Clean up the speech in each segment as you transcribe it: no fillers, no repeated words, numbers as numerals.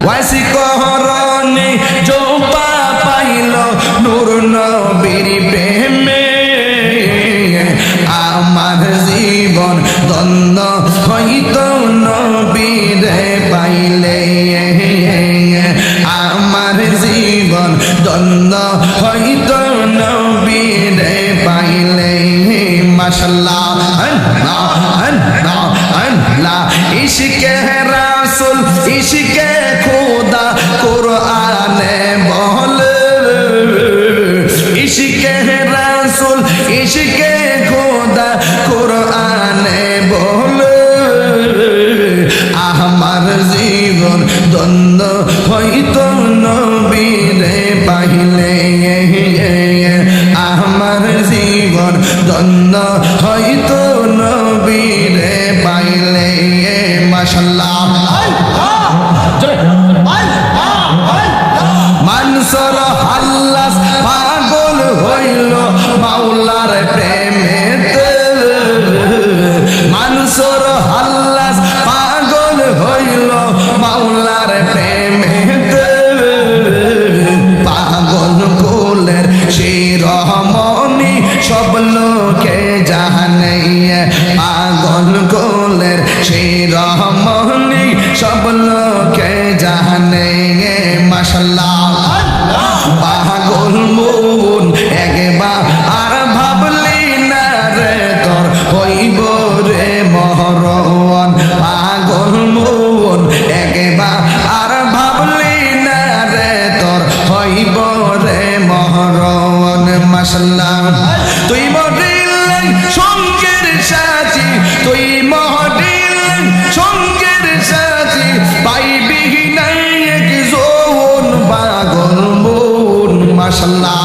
ওয়াসিকরণে জোপা পাইল নূর নবীর প্রেমে আমার জীবন ধন্য হইত নবীরে পাইলে আমার জীবন ধন্য হইত নবীরে পাইলে মাশাআল্লাহ আল্লাহ আল্লাহ আল্লাহ ইশকে রাসূল ইশকে খোদা কুরআনে বলে ইশকে রাসূল ইশকে খোদা কুরআনে বলে আমার জীবন ধন্য হইত নবীরে পাইলে আমার জীবন ধন্য হইত নবীরে পাইলে মাশাআল্লাহ মানসুর হাল্লাস পাগল হইল মাওলার প্রেমেতে মানসুর হাল্লাস পাগল হইল মাওলার প্রেমেতে পাগল কোলের শিরোমণি সব লোকে জানে পাগল কোলের শিরোমণি সব লোকে জানে মাশাআল্লাহ পাগল মন একবার আর ভাবলি না রে তোর হইব রে মহরণ পাগল মন একবার আর ভাবলি না রে তোর হইব রে মহরণ মাশাআল্লাহ তুই মরিলেন সঙ্গের সাথী তুই মরিলেন সঙ্গের সাথী পাইবি নাই এক জোন পাগল মন মাশাআল্লাহ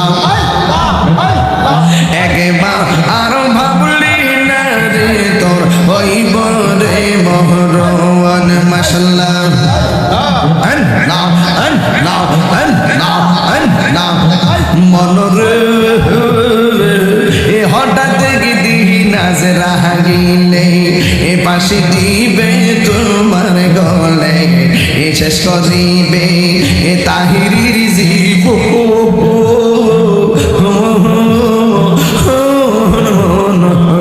একবার আর ভাবলি না রে তোর হইব রে মহরণ মাশাআল্লাহ আল্লাহ আল্লাহ আল্লাহ আল্লাহ মনরে হঠাৎ গিদি নাজরা গিলে এ পাশে দিবে তোমার গলে এ শেষ করিবে এ তাহিরির জীব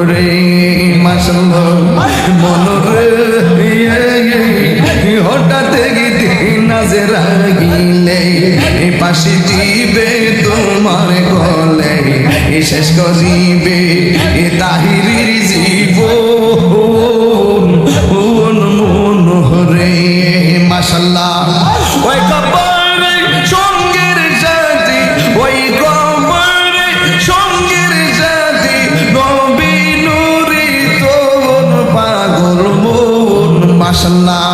রে মাশাআল্লাহ মনরে হঠাৎ গিদি নাজরা গিলে এ পাশে দিবে তোমার গলে এ শেষ করিবে এ তাহিরির জীবন মনোহরে মাশাআল্লাহ ওই কবরে সঙ্গের সাথী ওই কবরে সঙ্গের সাথী নবী নূরে তোর পাগল মন মাশাআল্লাহ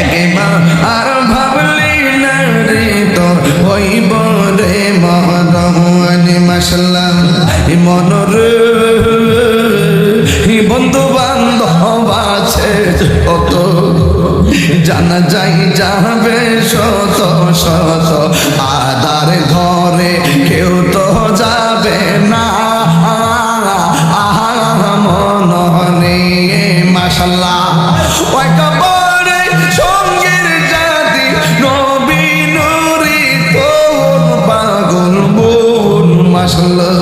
একবার আর ভাবলি না রে তোর হইব রে মহরণ মাশাআল্লাহ মনরে বন্ধু বান্ধব আছে কত জানা যাই যাবে শত শত আদার ঘরে কেউ তো যাবে না মননে মাশাআল্লাহ ওই কবরে সঙ্গের জাতি নবী নূরে তোর পাগল মন মাশাআল্লাহ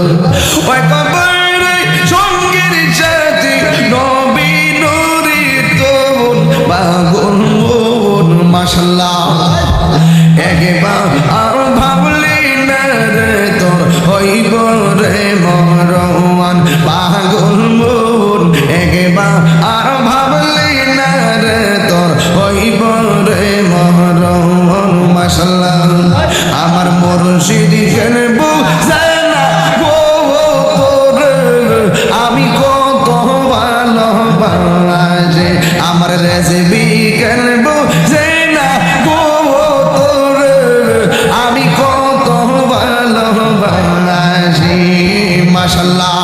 ওই কবরে সঙ্গের জাতি নবী নূরে তোর পাগল মন মাশাআল্লাহ একবার আর ভাবলি না রে তোর হইব রে মহরণ পাগল মন একবার আর ভাবলি না রে তোর হইব রে মহরণ মাশাআল্লাহ আমার মুর্শিদ কেন বুঝায় না গো তোর আমি কত ভালোবাসি আমার রেসিপি কেন বুঝে না গো তোর আমি কত ভালোবাসি মাশাআল্লাহ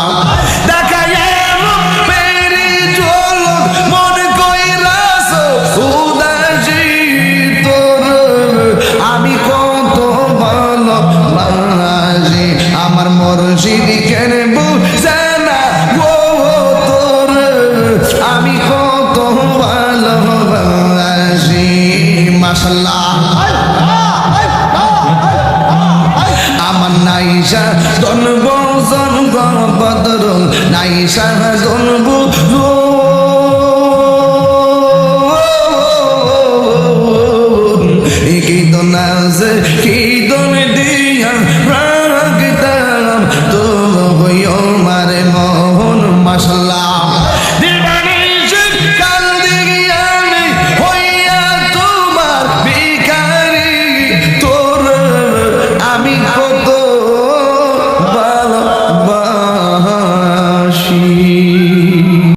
আমার মুর্শিদ কেন বুঝে না গো তোর আমি কত ভালোবাসি মাশাল্লাহ আমার নাইশা জন্ম জন্ম বদর নাইশা জন্ম কি দোনাজ কি দোন দিয়া রাগতাম তো